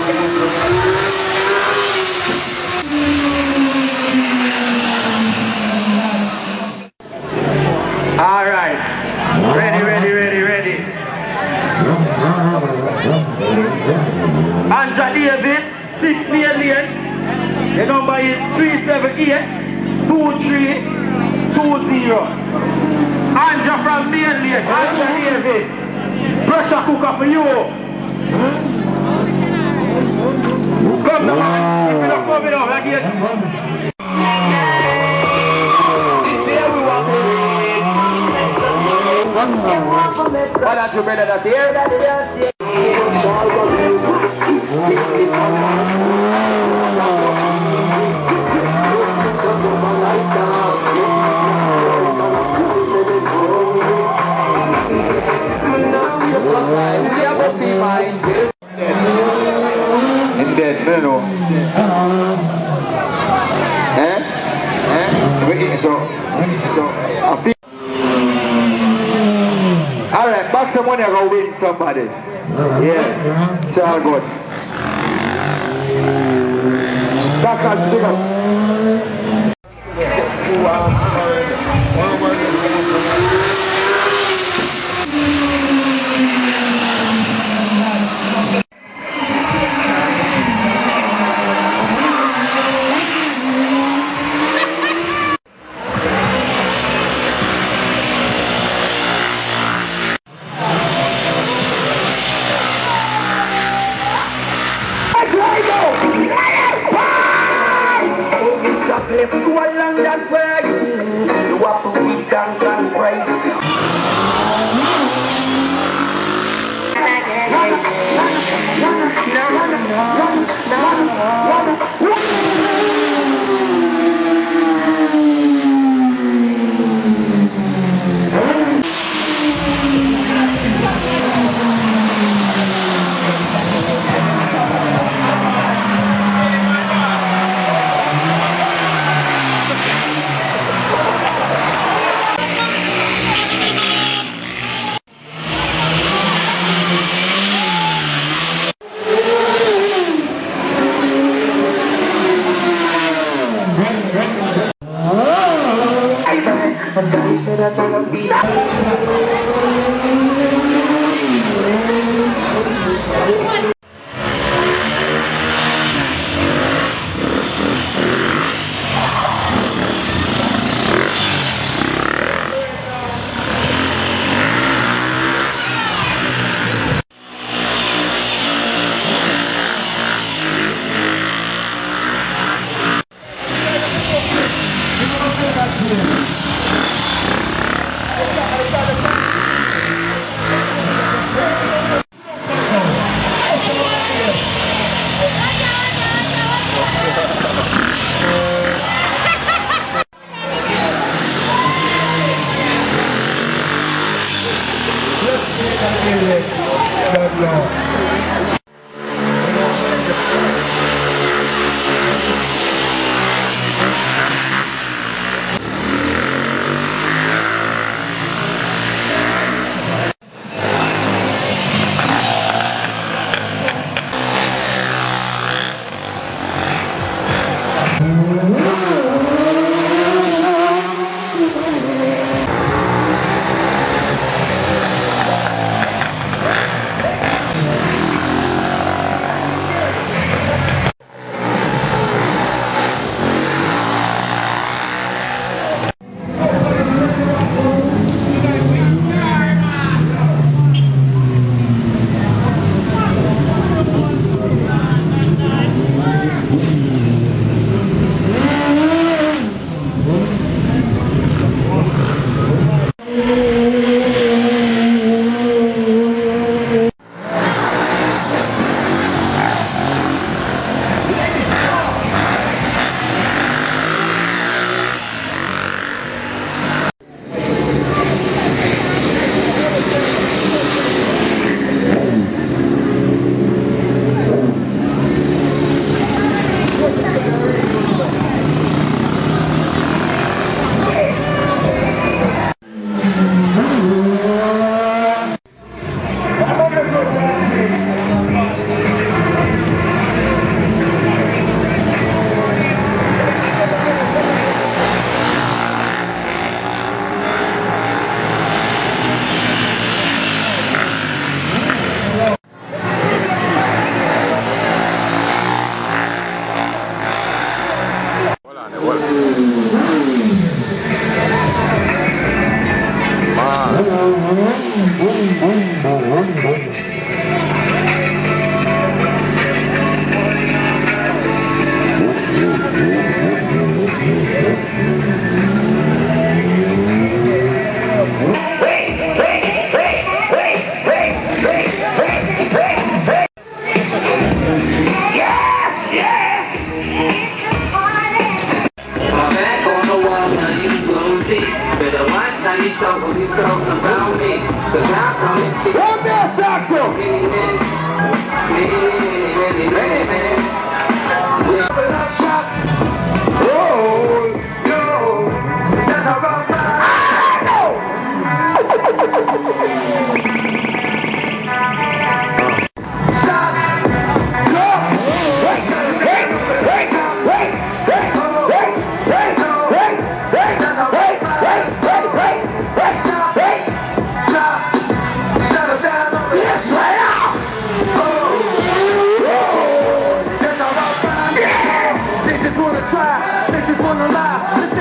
Alright. Ready. Anja David, 6 lane. The number is 378-2320. Anja from main lane. Anja David. Pressure cooker for you. Come on, if you don't come in again. Why don't you better that here? In dead, no. So, I feel. Alright, back to money, I'm going to win somebody. Yeah, it's all good. Back on, stick up. Let's go along that way. You have to be dance and praise.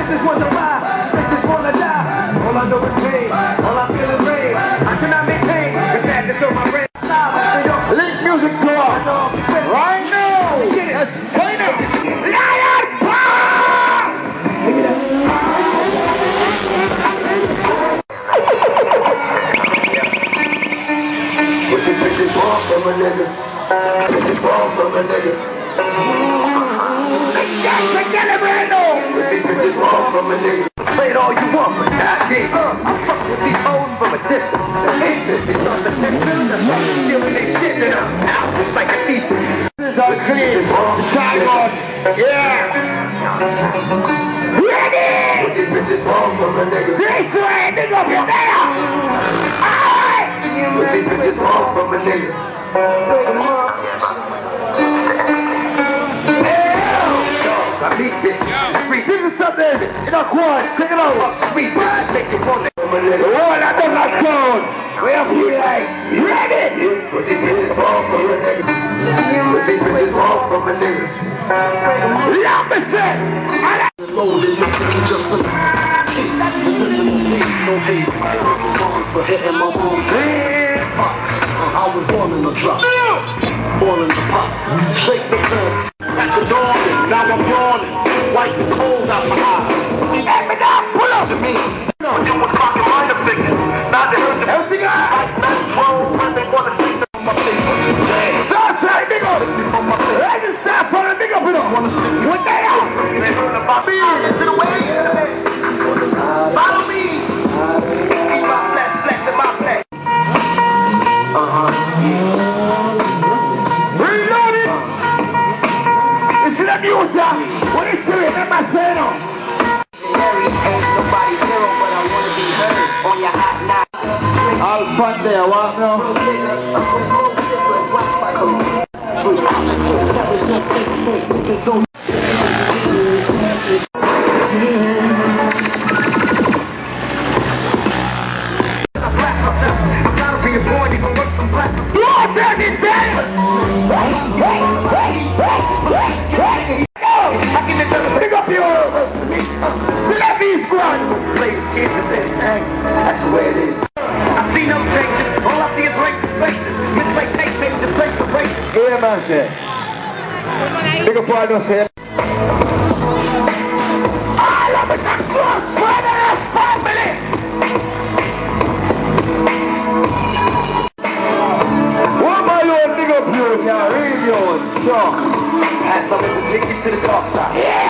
Bitches wanna ride, bitches wanna die. All I know is pain, all I feel is rain. I cannot maintain the madness of my brain. Link music tour right now. Let's turn it. Lion power. What these bitches want from a nigga? Bitches want from a nigga. What these bitches want from a nigga? Play it all you want, but not me. I fuck with these hoes from a distance. The hatred is on the tension. That's why I'm feeling they shit and I'm out just like a thief. This is all clean. Simon. Yeah. Ready? What these bitches want from a nigga? This way, nigga, from there. Alright. What these bitches want from a nigga? I meet bitches. This is something in a quad. Check it out. Sweet bitches make you want from a The nigga. one that does not count. We have to be like, ready? What these bitches want from a nigga? What these bitches want from a nigga? Let me say. Loaded, you think you just was no hate for hitting my home. I was born in the drop, born in the pop, shake the fence at the dawn. Now I'm yawning, wipe the cold out my eyes. Pull up to me. You was rocking minor figures. Now they heard the Everything out. like Metro when they wanna stick them on my face. Southside, nigga. Let me stop for the nigga, bro. Wanna stick me What they are? they heard about me. Into the way. Follow me. Keep my flesh, flesh in my flesh. Reloaded. You see that music? What is it? Remember saying on? Ain't nobody's hero, but I wanna be heard on your hot night. All fun there, what now? Pick up your let me squad. That's the way it is. I see no changes. All I see is racist faces. Misplaced hate makes this place a racist. Yeah, man, shit. Pick up all those here. All of us are close brother and family. What my lord, pick up you, yeah, radio, sure. As long as we take you to the dark side. Yeah.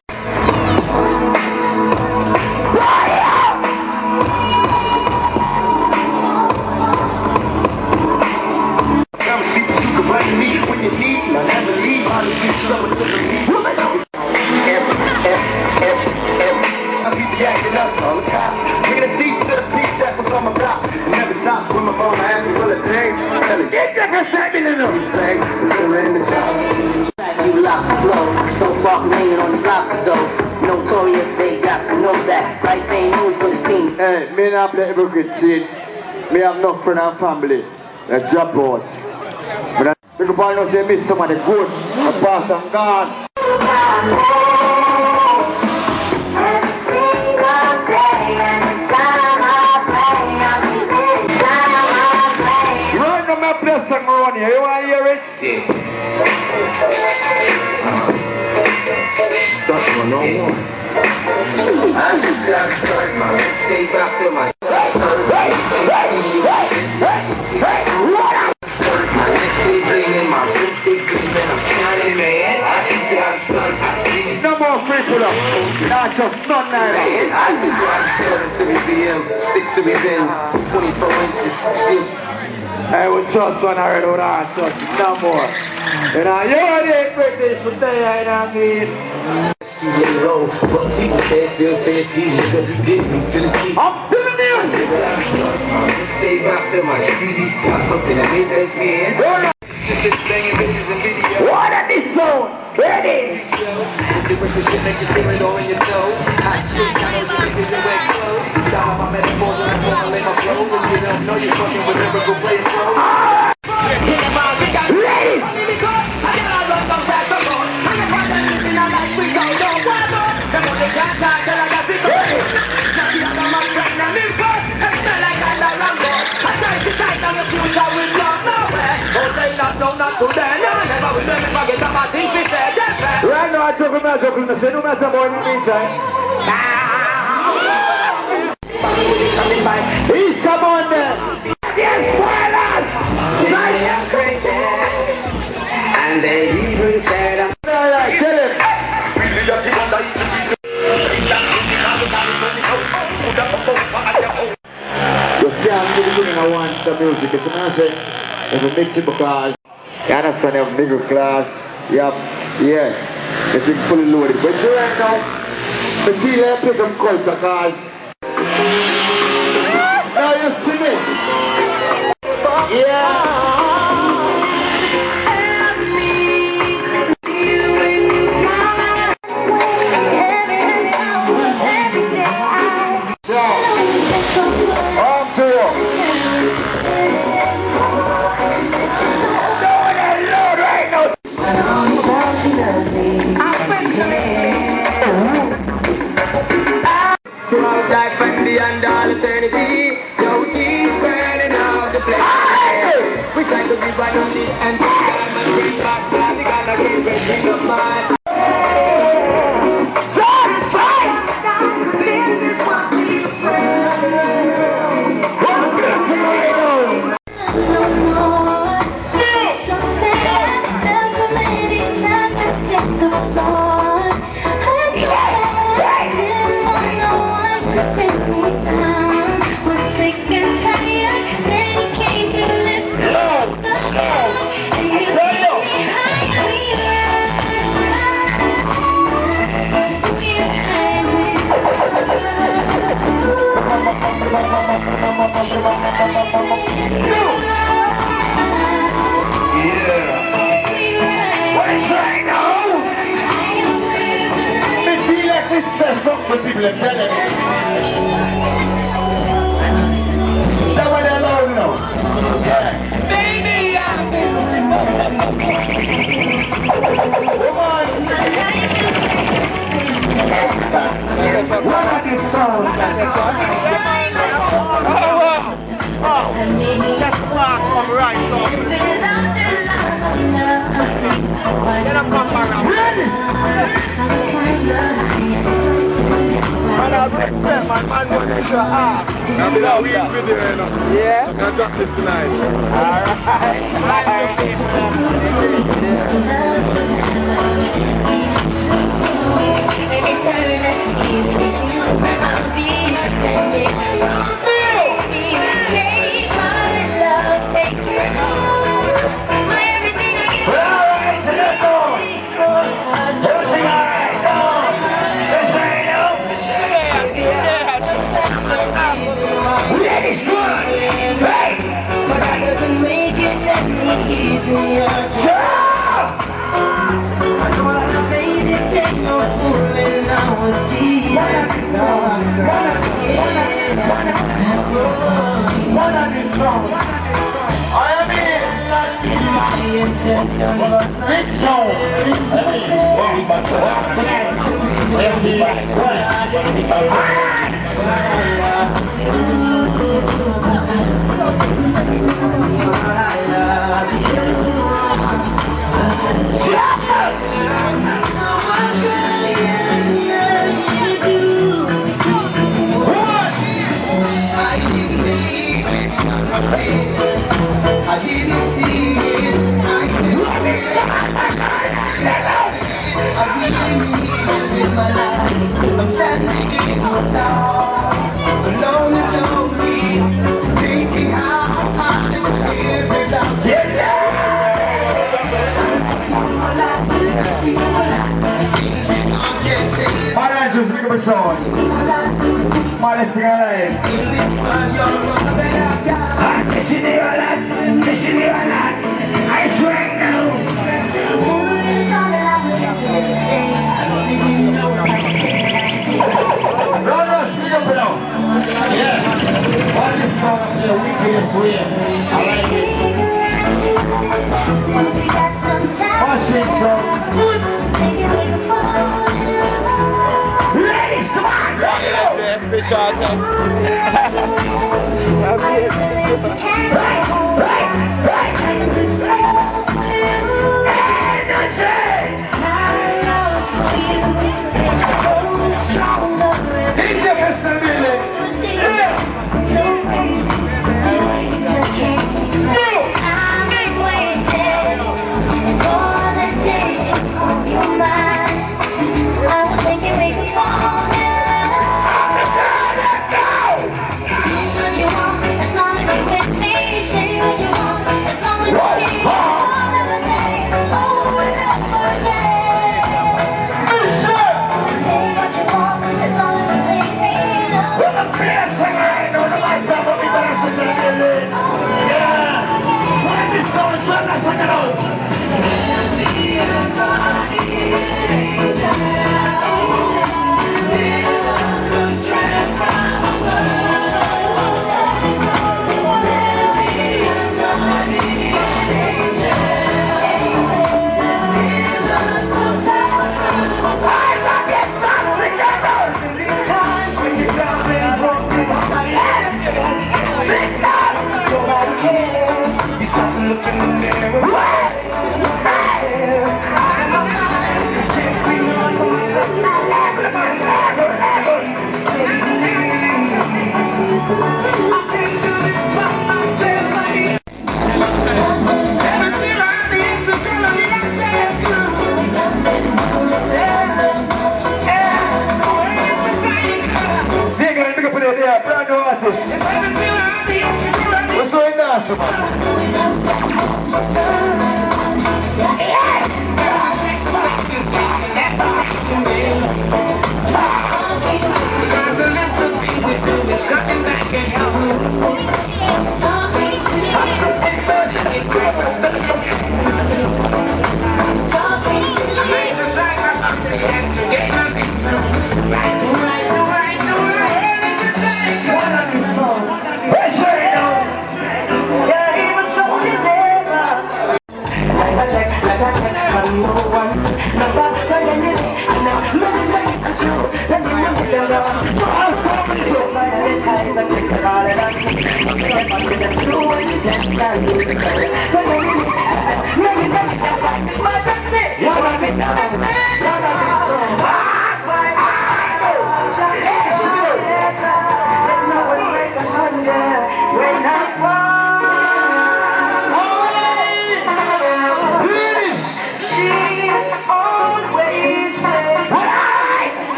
Come see what you can bring me when you need me. I never leave. I just keep trouble to the lead. I keep reacting up all the time. Bringing a piece to the piece that was on my block. And never stop when my phone asked me, will it change? Get that for second in them. Thing, we're in the shop. You lock the flow, so far from hanging on the block though. Notorious, they got to know that. Right thing news for the scene. Hey, me not play hypocrite shit. Me have no friend and family. They drop out. But I think about no say miss somebody good. I pass and gone. Right now, my play song around here. You want to hear it? Yeah. That's one on one. I just got started, man. Stay back to my Hey, my next day bleeding, my wrist they gleaming, I'm shining, man. I just got started. no more free pull up. Not just none Man, now. I just got started. 7 BM, 6 series ends, 24 inches. Shit. I will trust one already without trust no more. You know, you already British today, I mean. You lay low, but people can't still say it's easy, because you get me to the teeth. Up to the music. Stay back to my CDs, got something that made us man. Just banging bitches and videos. What are this zone? Ready? The wicked shit make you feel it all in your toe. Hot shit, kind of really get your way close. Style my metaphors when I wanna lay my flow. When you don't know you're fucking with lyrical play pro. Ready? Today, never will never get about things we said. Right now, I took him out, say no matter about in the meantime. He's come on there. Yes, spoilers! Nice and crazy. And they even said, Alright, kill him. You can't do the beginning of one the music. It's not say if you mix it because you understand you have middle class, you have, yeah, you think fully loaded. But you right now, the feel like play some culture cause now you see me. Yeah. On to you. throughout life and beyond all eternity, yo, we keep burning out the place. We try to be one on it and time and bring back blood, we gotta keep bring up mine. Something people are telling me. That's why they're loud now. Yeah. Baby, I'm Come on. What are these songs? That's black from right off. Get up on my round. Man, I'll break them, man don't make sure I'll be that week with you, you know. Yeah? I'm gonna drop this tonight.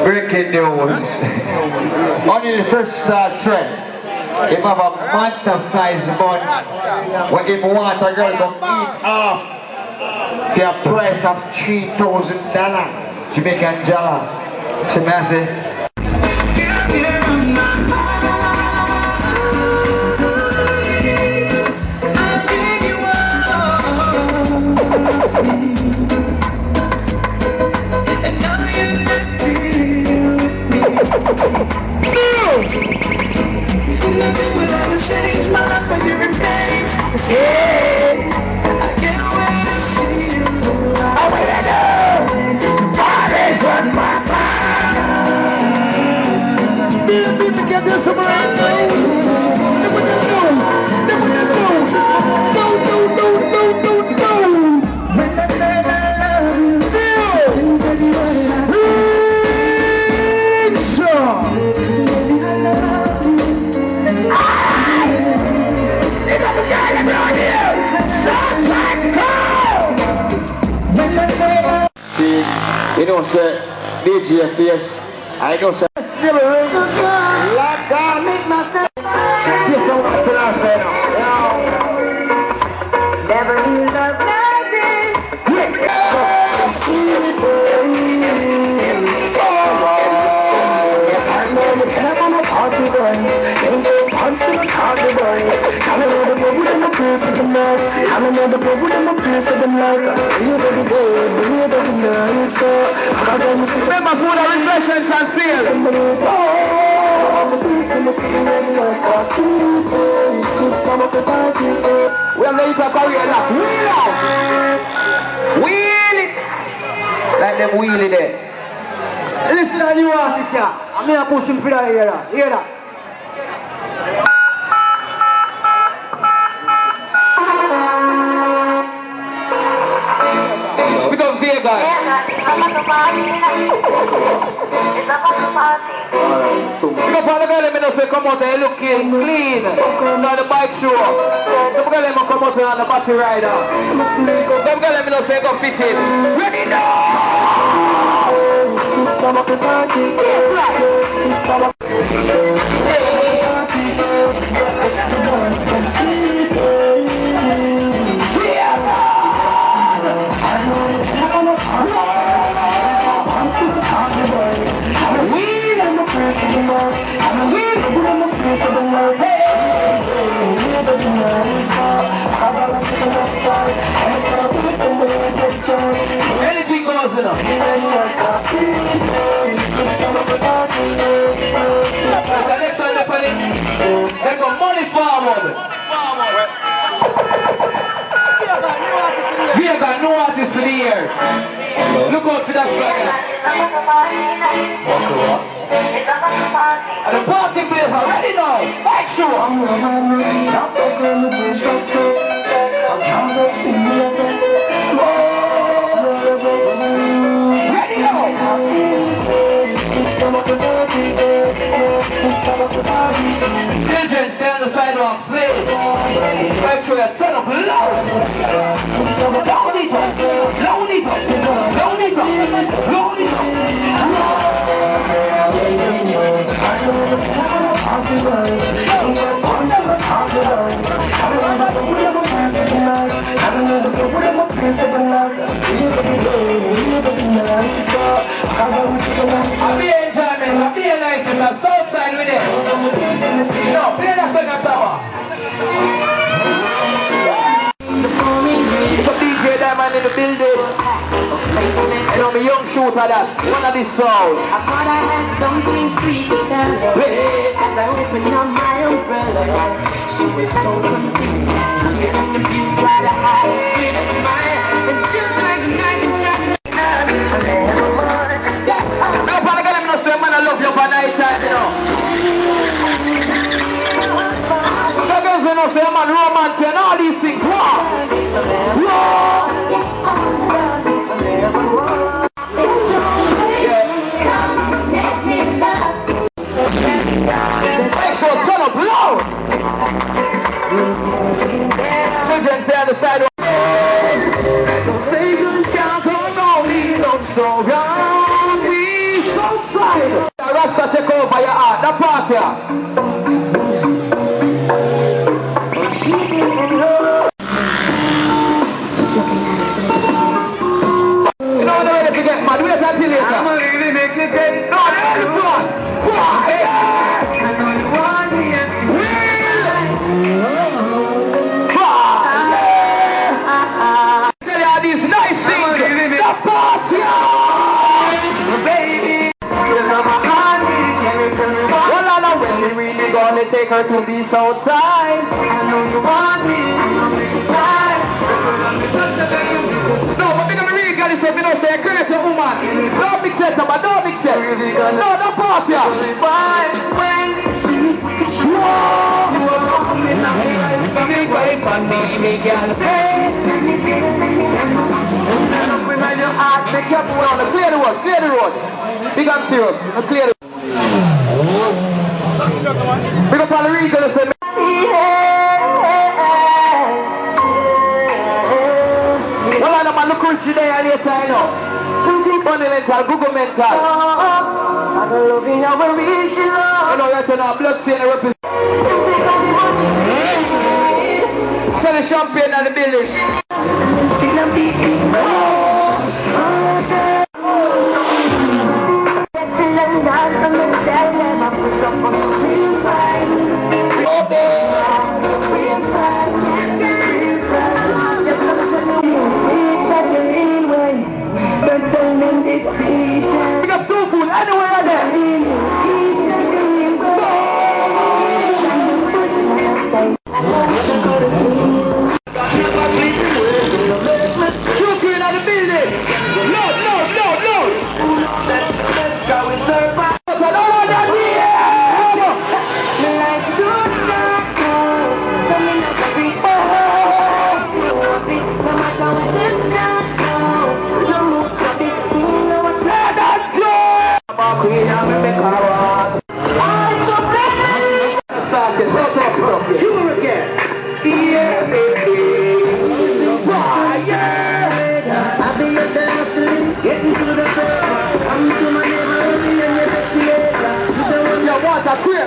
Breaking news. Only the first start trend. Him have a monster sized bun. When him want a girl to eat off for a price of $3,000 Jamaican dollar. So I say, you know, sir, DJ Face, I know, sir. Like that, make my face. Yes, I want to say now. Never knew love like this. Remember food and refreshments and sale. We have the Easter career now. Wheel out. Wheel it. Like them wheel it there. Listen to you artist here. I'm here pushing for that here. Hear that? We got Vagan. You know, the girl me say come out there looking clean. On the bike show. Some girl me come out there on the battery rider. Some girl me say go fit it. Ready now. Anything goes enough. The next one, they go money forward. Vagan, no artist for the year. Look out for that swagger. And the party flavor, ready now. Make sure. Ready now. Children, stay on the sidewalks, please. Make sure you turn up loud. Loud it up. Loud it up. Loud it up. Loud it up. I'll be enjoying, I'll be nice, it's a south side with it. No, play that second tower. It's a DJ Diamond in the building. You know me young shooter that, one of this sound. I thought I had something sweet to tell her. As I opened up my umbrella, she was so confused. She had the views try to hide it in my hand. And just like a knife in China, no, but I gotta know, say, man, I love you for night time, you know. No girls, you know, say, man, romantic and all these things. Wow. Wow. Make sure turn up loud. Children say on the sidewalk. So round we so fine. The Rasta take over your heart, the party. You know when they're ready to get mad, wait until later. I'm really making it get no, they're the front. Tell you all these nice things. The party. Gonna take her to the south side. I know you want me. No, but we're gonna really get this up, you know, say a create a woman. Don't mix it up, don't mix it. No, don't party. Clear the road, clear the road. Big and serious, clear the road. Big up all the Rico, let's say, well, I know, man, look who today and later, I know. Fundamental, Google mental. I don't love you now, where is she love? You know, you're telling our blood stain and represent. Sell the champagne and the building. We got two food anywhere there. Two food in the building. Load. Let's go with survival.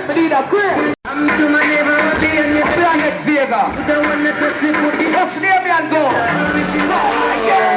I need a crib. I'm to my neighborhood and you see next Vagan. What's near me and go? Yeah.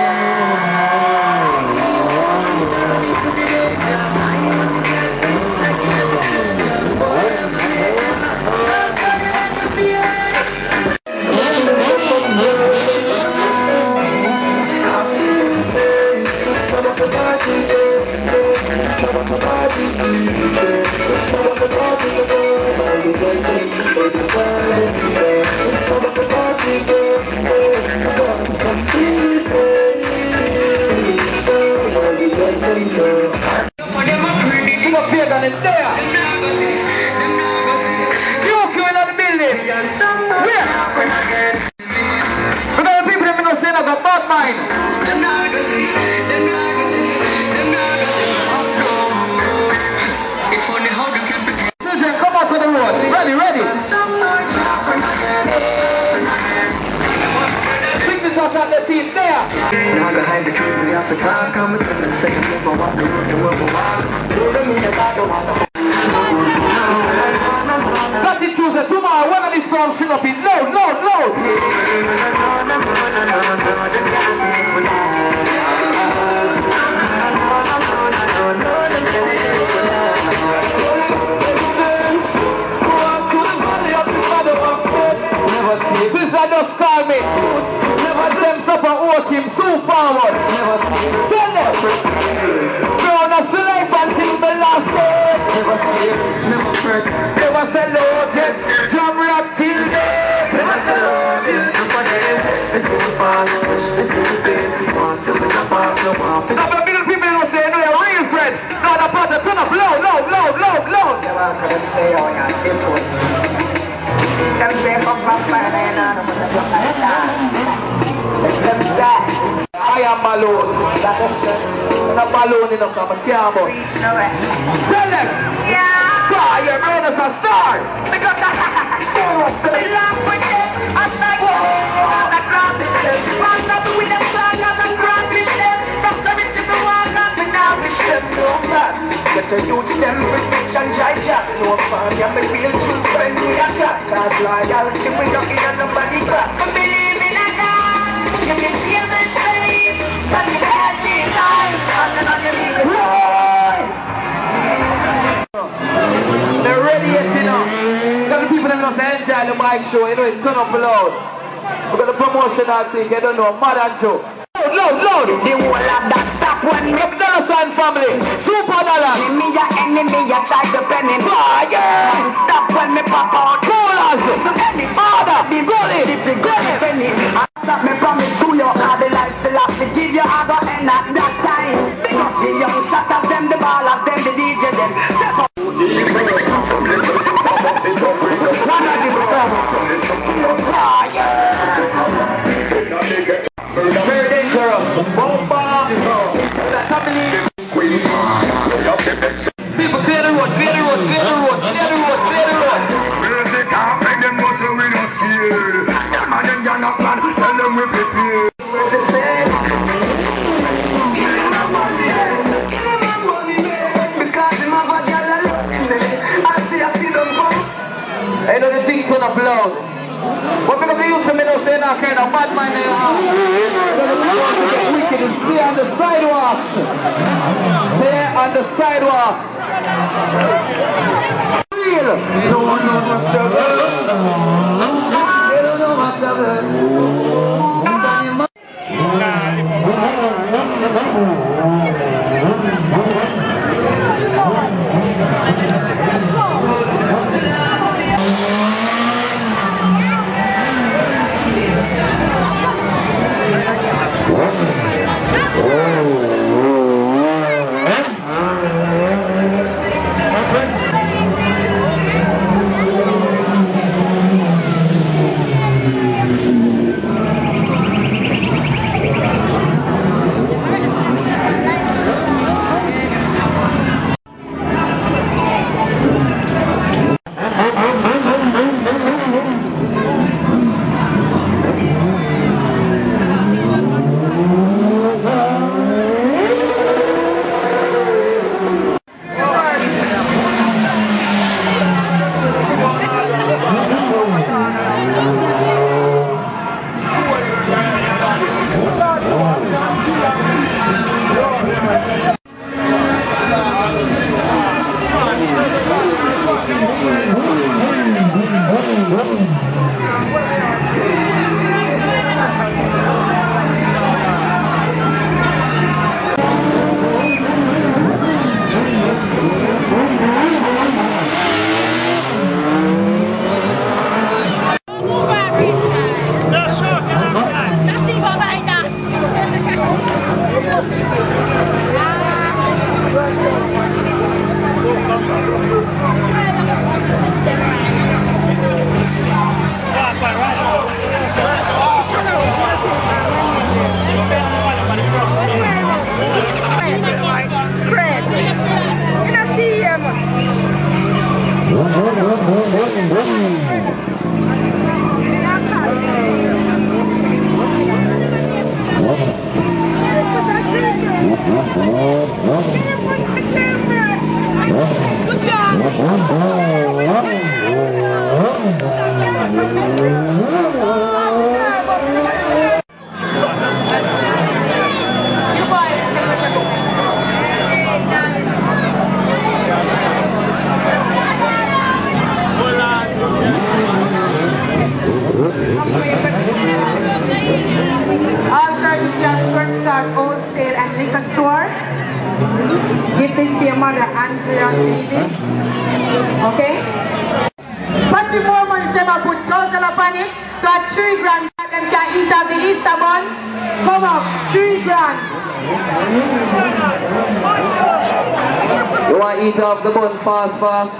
Big up Vagan in there. You coming on the building. Where? Because the people that me not saying I got bad mind. Children, come out to the road. Ready, ready. Bring the touch on the feet there. Now behind the trees we have to try and come with them and say never walk the road, they will go wild. Got it Tuesday, tomorrow, one of these songs sing up in loud, loud, loud. Sister just call me. Never them stop and walk him so forward. Never tell them. Brown us life until the last day. Never steal, never break. Never sell out yet. Jam rap till day. Never sell out yet. Never them. It's too fast. It's too big. Still the jump off the wall. Some of the big people don't say no, you're real friend. Now the brother turn up loud, loud, loud, loud, loud. Never could say oh yeah, it's good. I am alone. Not alone enough, I'm a camel. Tell them. Yeah. Your brother's a star. Because I love with them. I'm like, I'm not grounded. I'm not doing them, I'm not grounded. That's the reason why I'm not now with them. No man. Get a youth in them protection, try that. No fun, yeah, me real true friend, we are that. Cause loyalty, we don't get nobody back. I believe in a God. You can hear me say, but you can't see life. Nothing on your knees. They're ready yet, you know. You got the people that want to enjoy the bike show, you know, it turn up loud. We got the promotional thing, you don't know, Mad Anju. Loud, loud. The whole of that stop when me Dollar Sign family, super dollar. me a enemy, a try to penny. Fire! Stop when me pop out. Coolers, order, gully, Penny. Stop me promise to you, all the life still have to give you other end at that time. Because the young shot of them, the ball of them, the DJ them. Step up. One of the very dangerous. Bomba! Family. People clear the road, clear the road, clear the road, clear the road, clear the road. Music can't make them go so we don't scared. Them and them young up man, tell them we prepare. I know the thing turn up loud. What we're going to use some of those saying kind of bad man they are. We want to get wicked and stay on the sidewalks. Stay on the sidewalk. Real. You don't know what's up. You don't know what's up. All service jobs first start wholesale and liquor store. Give this to your mother, Anju and baby. Okay? Patrick Mormon never put trouble upon it. So at 3 grand, them can eat of the Easter bun. Come up, 3 grand. You want to eat off the bun fast, fast?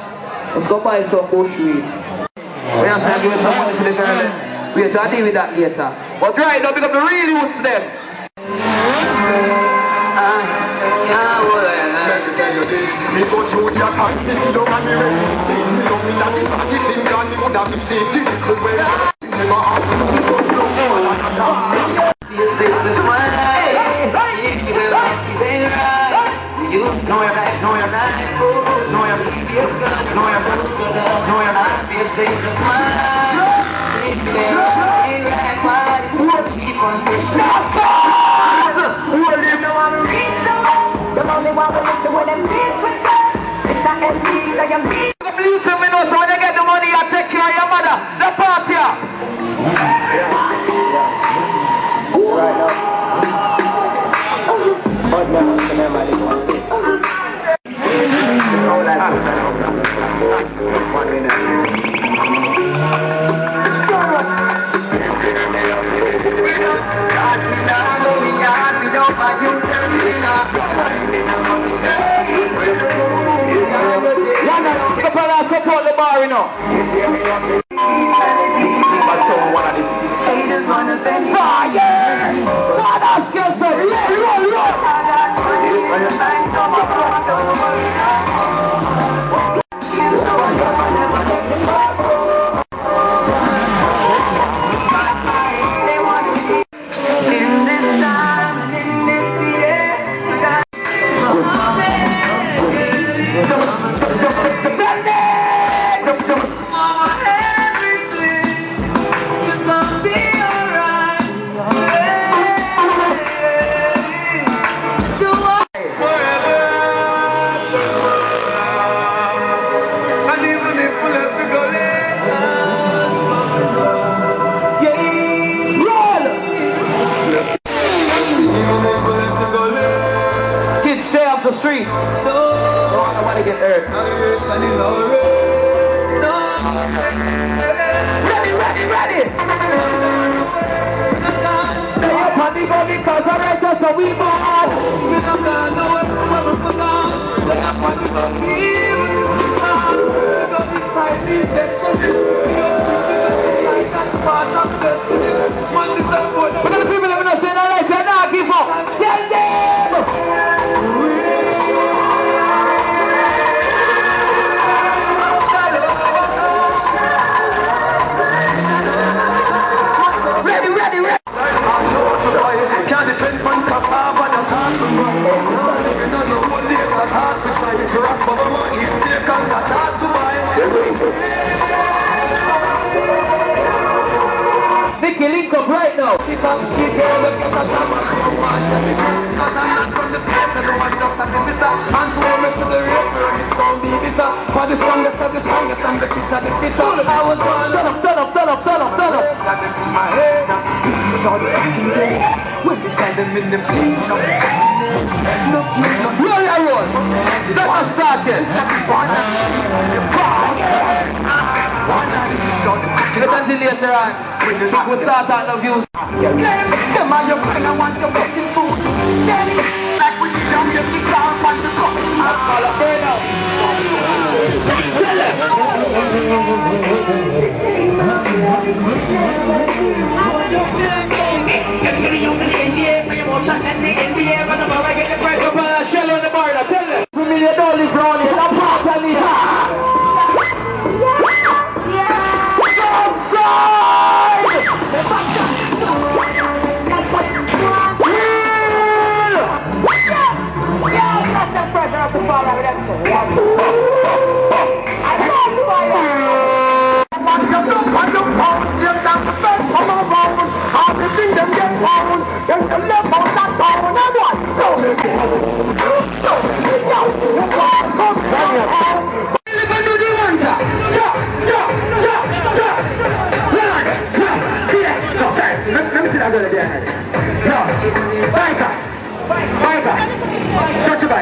Let's go buy some bushweed. We have to give you some money to the girl. We have to deal with that later. But right now, because the real youths them. So when they get the money, I take care of your mother. The party. Support the bar, you know. Fire! Father, skills, the streets. Don't nobody get hurt. Ready. Stay up on the go because I write us so we born. Because the people that are saying that life are not give up. Tell them. Vicky, link up right now. Roll your roll. Let us start it. Get until later on. We'll start out the views. Come on, your friend, I want your baking food. Daddy, like when you don't get me down on the cup. I'll call a bird out. Tell them. Shell on the bar, tell them. We need a dolly brown here. Don't pass on me. Outside!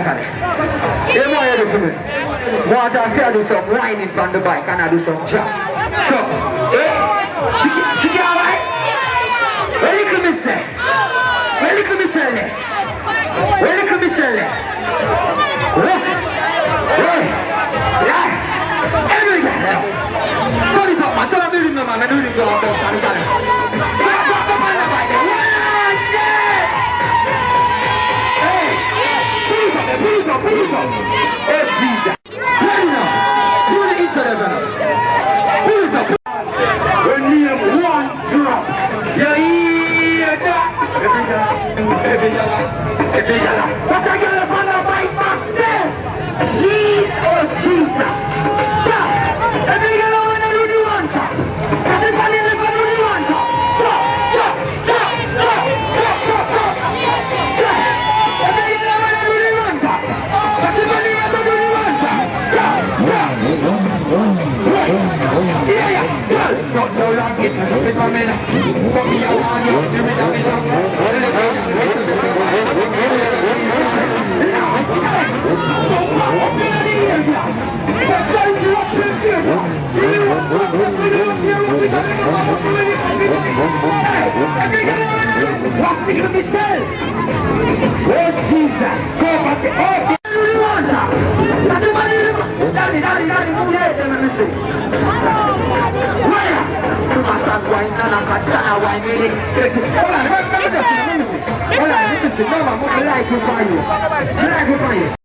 bike on it. You know what you do for me? Want to do some whining from the bike and I do some jump. So, she can alright? Where you come in there? Where you come in there? Where you come in there? Turn it up, man. Turn up the rhythm, man. The rhythm go up there. Turn it up. Go on the bike there. Pull it up. Oh, Jesus. Ready now. Pull it each other, brother. Pull it up. When name one drop. You hear that? Every dollar. What a girl up on the bike back there. Jesus. Yeah. Every girl over there do the one shot. Everybody live and do the one shot. No long get to something for me. But me I want you to be the mission. What's the good Michelle? Oh Jesus! Go back the Daddy, move your head, let me see. Where? Wine, Nana, wine, hold on, let me see. Mama, move the light to find you. The light to find you.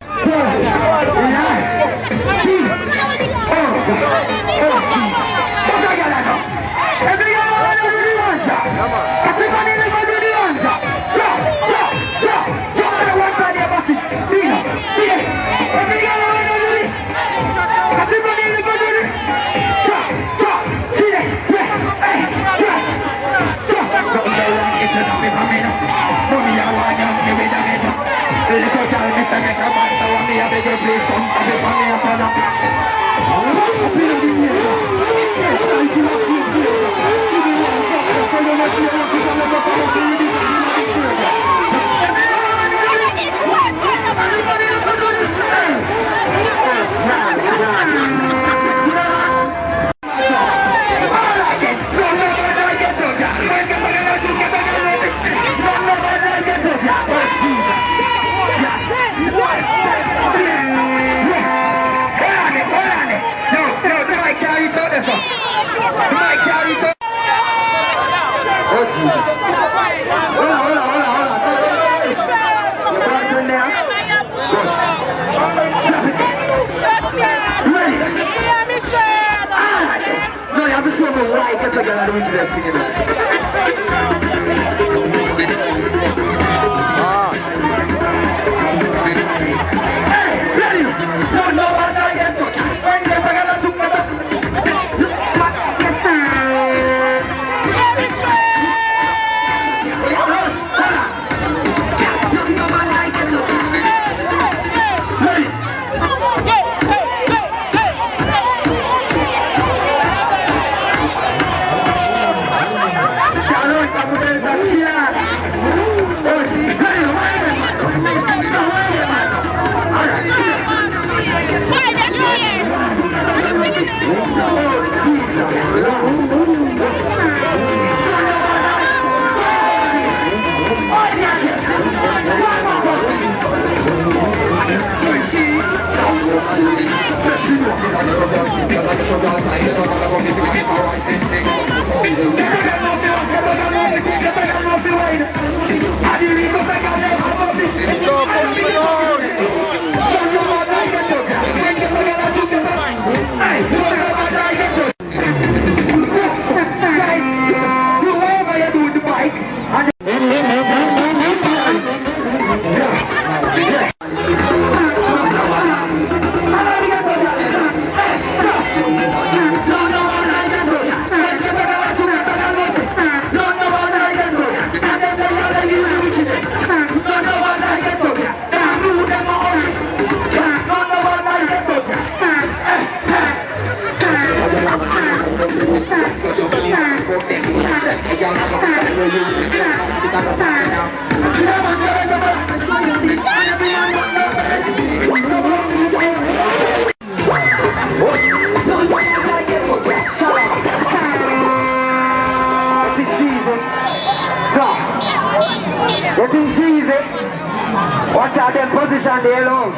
position there, love.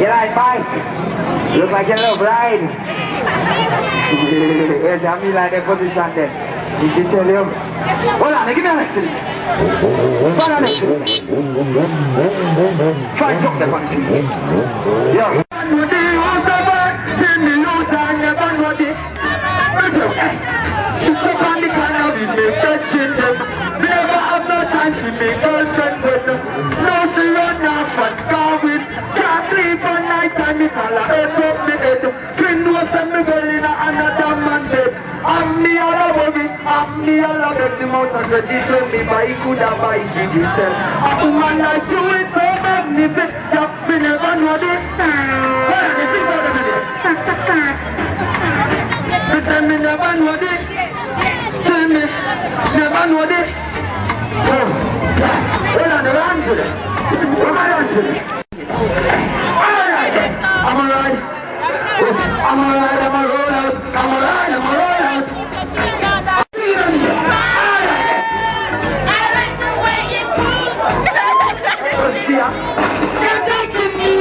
You like bike? Look like you love ride. Yes, I mean like the position there. You can tell you. Hold on, give me an action. Hold on, action. Try to jump there on the feet. Yeah. Sit up on the corner with me, fetching them. Never have no time to make girlfriend with them. No, she run off and scar with. Can't sleep all night time, it's all I hurt up me head. Twin was send me girl in another man bed. I'm me all a worry, I'm me all a beg the mouth and ready to me buy, could have buy digital. A woman like you is so magnificent, yeah, me never know this. Well, this is what I'm doing. Tell me never know this. Tell me never know this. Hold on, never answer it. Never answer it. Alright then. I'm alright. I'm alright, I'm a roll out. I'm alright, I'm a roll out. I like the way you move. You're taking me.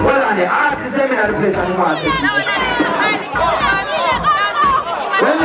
Well, on the artist, them in the place and the market. And